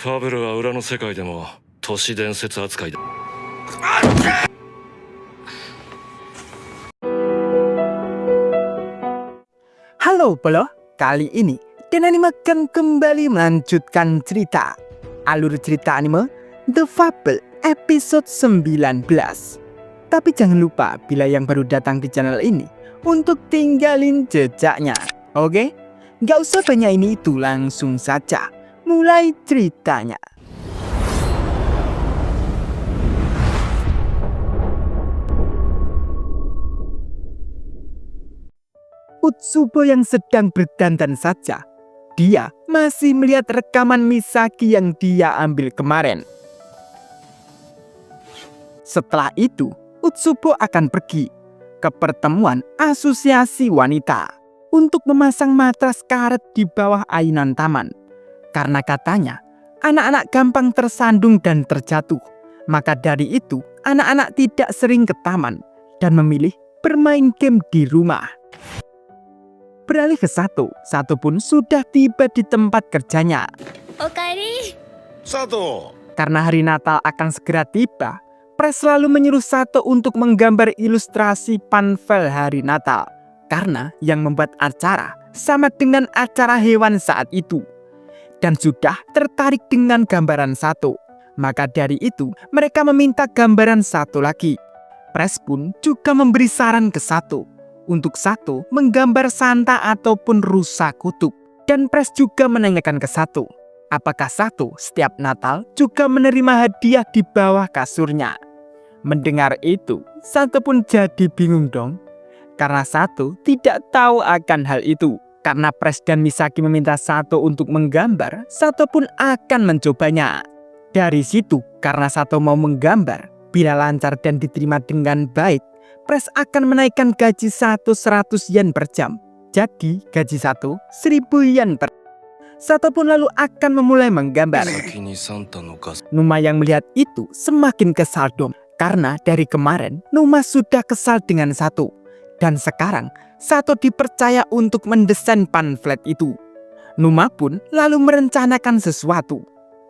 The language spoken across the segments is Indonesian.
ファブルは裏の世界でも都市伝説扱いだ。Halo Polo, kali ini Dan Anime akan kembali melanjutkan cerita. Alur cerita anime The Fable episode 19. Tapi jangan lupa bila yang baru datang di channel ini untuk tinggalin jejaknya. Oke? Gak usah banyak ini itu, langsung saja mulai ceritanya. Utsubo yang sedang berdandan saja. Dia masih melihat rekaman Misaki yang dia ambil kemarin. Setelah itu, Utsubo akan pergi ke pertemuan asosiasi wanita untuk memasang matras karet di bawah ayunan taman. Karena katanya, anak-anak gampang tersandung dan terjatuh. Maka dari itu, anak-anak tidak sering ke taman dan memilih bermain game di rumah. Beralih ke Sato pun sudah tiba di tempat kerjanya. Okaeri. Sato. Karena hari Natal akan segera tiba, Pres selalu menyuruh Sato untuk menggambar ilustrasi panvel hari Natal. Karena yang membuat acara sama dengan acara hewan saat itu. Dan sudah tertarik dengan gambaran Sato. Maka dari itu, mereka meminta gambaran Sato lagi. Pres pun juga memberi saran ke Sato untuk Sato menggambar Santa ataupun rusa kutub. Dan Pres juga menanyakan ke Sato, apakah Sato setiap Natal juga menerima hadiah di bawah kasurnya. Mendengar itu, Sato pun jadi bingung dong. Karena Sato tidak tahu akan hal itu. Karena Pres dan Misaki meminta Sato untuk menggambar, Sato pun akan mencobanya. Dari situ, karena Sato mau menggambar, bila lancar dan diterima dengan baik, Pres akan menaikkan gaji Sato 100 yen per jam. Jadi gaji Sato 1000 yen per. Sato pun lalu akan memulai menggambar. Numa yang melihat itu semakin kesal dong. Karena dari kemarin Numa sudah kesal dengan Sato. Dan sekarang Sato dipercaya untuk mendesain pamflet itu. Numa pun lalu merencanakan sesuatu.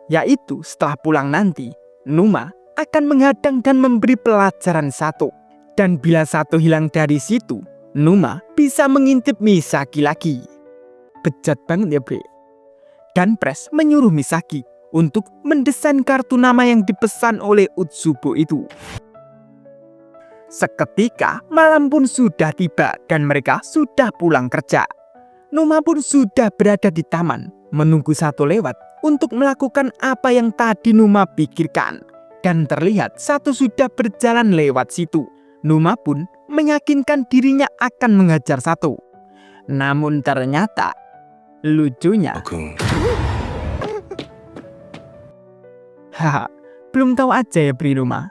Yaitu setelah pulang nanti, Numa akan menghadang dan memberi pelajaran Sato. Dan bila Sato hilang dari situ, Numa bisa mengintip Misaki lagi. Bejat banget ya bre. Dan Pres menyuruh Misaki untuk mendesain kartu nama yang dipesan oleh Utsubo itu. Seketika malam pun sudah tiba dan mereka sudah pulang kerja. Numa pun sudah berada di taman menunggu Sato lewat untuk melakukan apa yang tadi Numa pikirkan. Dan terlihat Sato sudah berjalan lewat situ. Numa pun meyakinkan dirinya akan menghajar Sato. Namun ternyata lucunya, haha, belum tahu aja ya Bri Numa.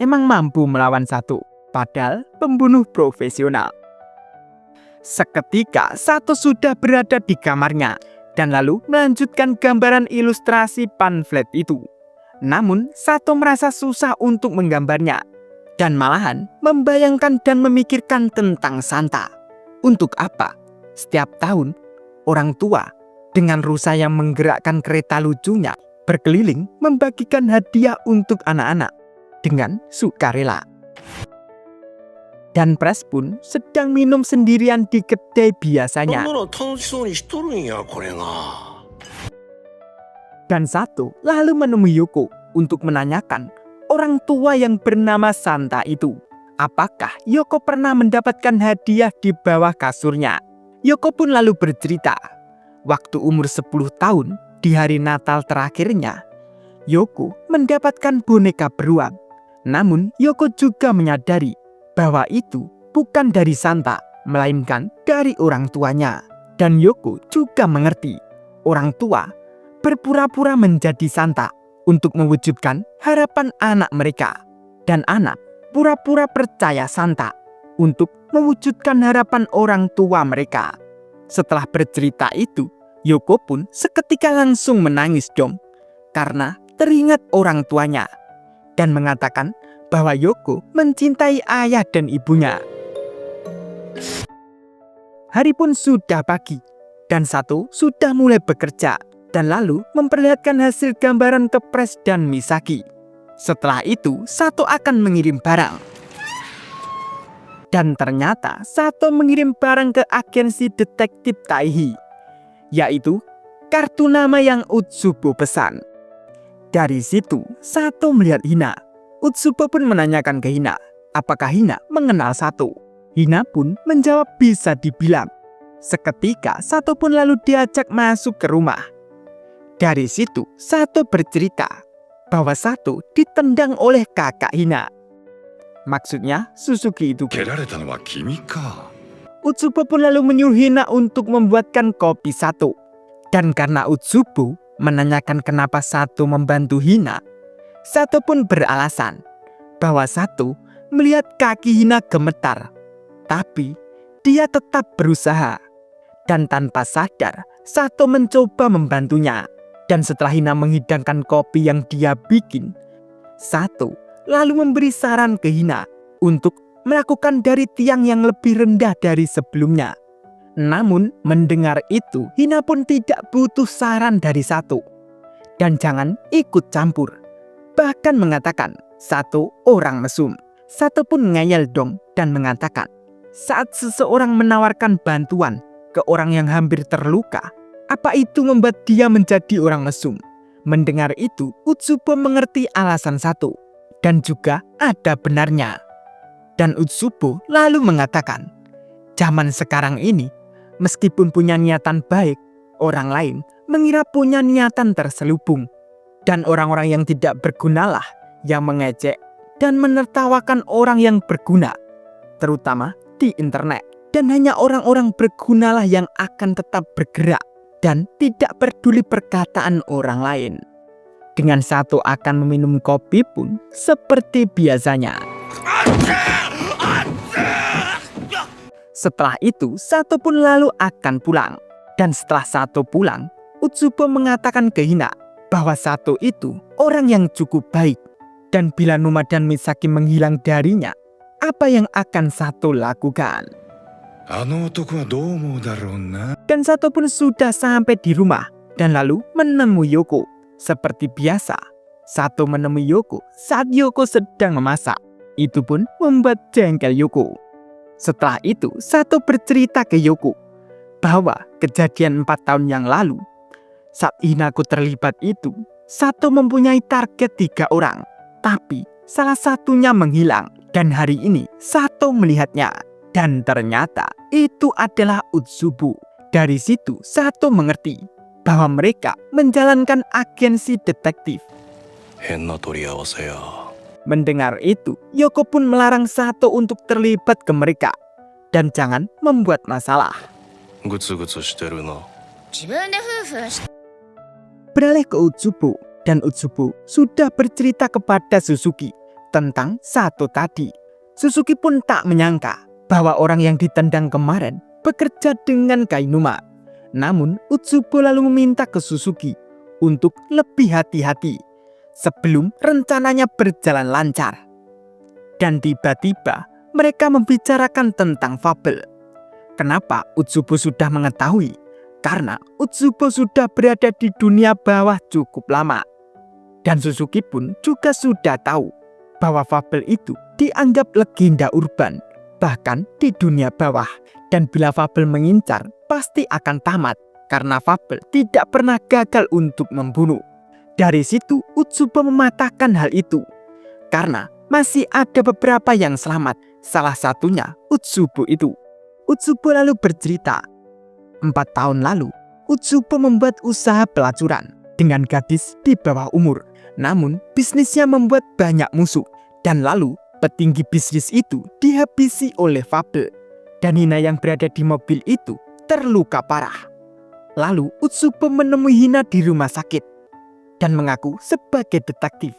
Emang mampu melawan Sato, padahal pembunuh profesional. Seketika Sato sudah berada di kamarnya dan lalu melanjutkan gambaran ilustrasi pamflet itu. Namun Sato merasa susah untuk menggambarnya. Dan malahan membayangkan dan memikirkan tentang Santa. Untuk apa? Setiap tahun, orang tua dengan rusa yang menggerakkan kereta lucunya berkeliling membagikan hadiah untuk anak-anak dengan sukarela. Dan Pres pun sedang minum sendirian di kedai biasanya. Dan Sato lalu menemui Yoko untuk menanyakan orang tua yang bernama Santa itu. Apakah Yoko pernah mendapatkan hadiah di bawah kasurnya? Yoko pun lalu bercerita. Waktu umur 10 tahun, di hari Natal terakhirnya, Yoko mendapatkan boneka beruang. Namun Yoko juga menyadari bahwa itu bukan dari Santa, melainkan dari orang tuanya. Dan Yoko juga mengerti orang tua berpura-pura menjadi Santa untuk mewujudkan harapan anak mereka. Dan anak pura-pura percaya Santa untuk mewujudkan harapan orang tua mereka. Setelah bercerita itu, Yoko pun seketika langsung menangis dong. Karena teringat orang tuanya. Dan mengatakan bahwa Yoko mencintai ayah dan ibunya. Hari pun sudah pagi. Dan Sato sudah mulai bekerja. dan lalu memperlihatkan hasil gambaran ke Pres dan Misaki. Setelah itu, Sato akan mengirim barang. Dan ternyata Sato mengirim barang ke agensi detektif Taihi, yaitu kartu nama yang Utsubo pesan. Dari situ, Sato melihat Hina. Utsubo pun menanyakan ke Hina, apakah Hina mengenal Sato. Hina pun menjawab bisa dibilang. Seketika, Sato pun lalu diajak masuk ke rumah. Dari situ, Sato bercerita bahwa Sato ditendang oleh kakak Hina. Maksudnya, Suzuki itu. 蹴られたのは君か。 Utsubo pun lalu menyuruh Hina untuk membuatkan kopi Sato. Dan karena Utsubo menanyakan kenapa Sato membantu Hina, Sato pun beralasan bahwa Sato melihat kaki Hina gemetar. Tapi dia tetap berusaha. Dan tanpa sadar, Sato mencoba membantunya. Dan setelah Hina menghidangkan kopi yang dia bikin, Sato lalu memberi saran ke Hina untuk melakukan dari tiang yang lebih rendah dari sebelumnya. Namun mendengar itu, Hina pun tidak butuh saran dari Sato. Dan jangan ikut campur. Bahkan mengatakan Sato orang mesum. Sato pun ngeyel dong dan mengatakan, saat seseorang menawarkan bantuan ke orang yang hampir terluka, apa itu membuat dia menjadi orang mesum? Mendengar itu, Utsubo mengerti alasan Sato. Dan juga ada benarnya. Dan Utsubo lalu mengatakan, zaman sekarang ini, meskipun punya niatan baik, orang lain mengira punya niatan terselubung. Dan orang-orang yang tidak bergunalah yang mengejek dan menertawakan orang yang berguna, terutama di internet. Dan hanya orang-orang bergunalah yang akan tetap bergerak dan tidak peduli perkataan orang lain. Dengan Sato akan meminum kopi pun seperti biasanya. Setelah itu, Sato pun lalu akan pulang. Dan setelah Sato pulang, Utsubo mengatakan ke Hina bahwa Sato itu orang yang cukup baik. Dan bila Numa dan Misaki menghilang darinya, apa yang akan Sato lakukan? あの男はどう思うだろうな。 Dan Sato pun sudah sampai di rumah dan lalu menemui Yoko. Seperti biasa, Sato menemui Yoko saat Yoko sedang memasak. Itu pun membuat jengkel Yoko. Setelah itu, Sato bercerita ke Yoko bahwa kejadian 4 tahun yang lalu, saat Hinako terlibat itu, Sato mempunyai target 3 orang. Tapi salah satunya menghilang. Dan hari ini Sato melihatnya. Dan ternyata itu adalah Utsubo. Dari situ Sato mengerti bahwa mereka menjalankan agensi detektif. 変な取り合わせや。 Mendengar itu, Yoko pun melarang Sato untuk terlibat ke mereka. Dan jangan membuat masalah. グツグツしてるな。 自分で夫婦して Beralih ke Utsubo. Dan Utsubo sudah bercerita kepada Suzuki tentang Sato tadi. Suzuki pun tak menyangka bahwa orang yang ditendang kemarin bekerja dengan Kainuma. Namun Utsubo lalu meminta ke Suzuki untuk lebih hati-hati sebelum rencananya berjalan lancar. Dan tiba-tiba mereka membicarakan tentang fabel. Kenapa Utsubo sudah mengetahui? Karena Utsubo sudah berada di dunia bawah cukup lama. Dan Suzuki pun juga sudah tahu bahwa fabel itu dianggap legenda urban, bahkan di dunia bawah. Dan bila fabel mengincar, pasti akan tamat, karena fabel tidak pernah gagal untuk membunuh. Dari situ, Utsubo mematahkan hal itu. Karena masih ada beberapa yang selamat, salah satunya Utsubo itu. Utsubo lalu bercerita, 4 tahun lalu, Utsubo membuat usaha pelacuran dengan gadis di bawah umur. Namun, bisnisnya membuat banyak musuh. Dan lalu, petinggi bisnis itu dihabisi oleh fabel. Dan Hina yang berada di mobil itu terluka parah. Lalu, Utsubo menemui Hina di rumah sakit dan mengaku sebagai detektif.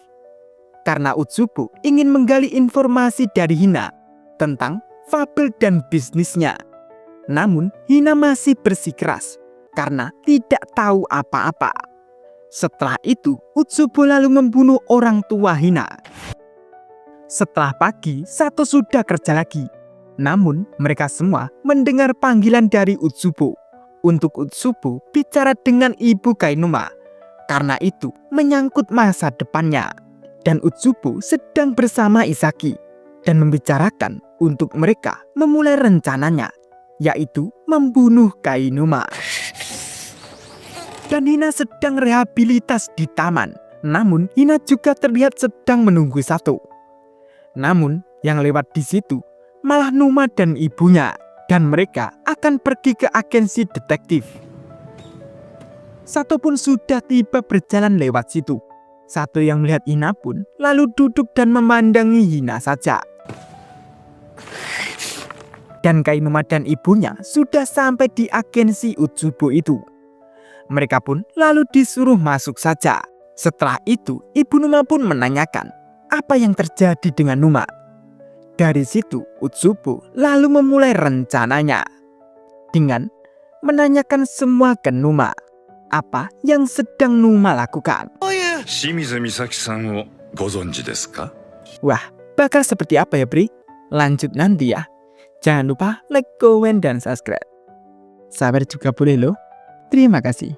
Karena Utsubo ingin menggali informasi dari Hina tentang fabel dan bisnisnya. Namun, Hina masih bersikeras karena tidak tahu apa-apa. Setelah itu, Utsubo lalu membunuh orang tua Hina. Setelah pagi, Sato sudah kerja lagi. Namun, mereka semua mendengar panggilan dari Utsubo untuk Utsubo bicara dengan ibu Kainuma, karena itu menyangkut masa depannya. Dan Utsubo sedang bersama Isaki dan membicarakan untuk mereka memulai rencananya, yaitu membunuh Kainuma. Dan Hina sedang rehabilitas di taman, namun Hina juga terlihat sedang menunggu Sato. Namun yang lewat di situ malah Numa dan ibunya, dan mereka akan pergi ke agensi detektif. Sato pun sudah tiba berjalan lewat situ. Sato yang melihat Hina pun lalu duduk dan memandangi Hina saja. Dan Kainuma dan ibunya sudah sampai di agensi Utsubo itu. Mereka pun lalu disuruh masuk saja. Setelah itu, Ibu Numa pun menanyakan apa yang terjadi dengan Numa. Dari situ, Utsubo lalu memulai rencananya dengan menanyakan semua ke Numa apa yang sedang Numa lakukan. 清水美咲さんをご存知ですか？ Wah, bakal seperti apa ya, Bri? Lanjut nanti ya. Jangan lupa like, comment, dan subscribe. Sabar juga boleh loh. Terima kasih.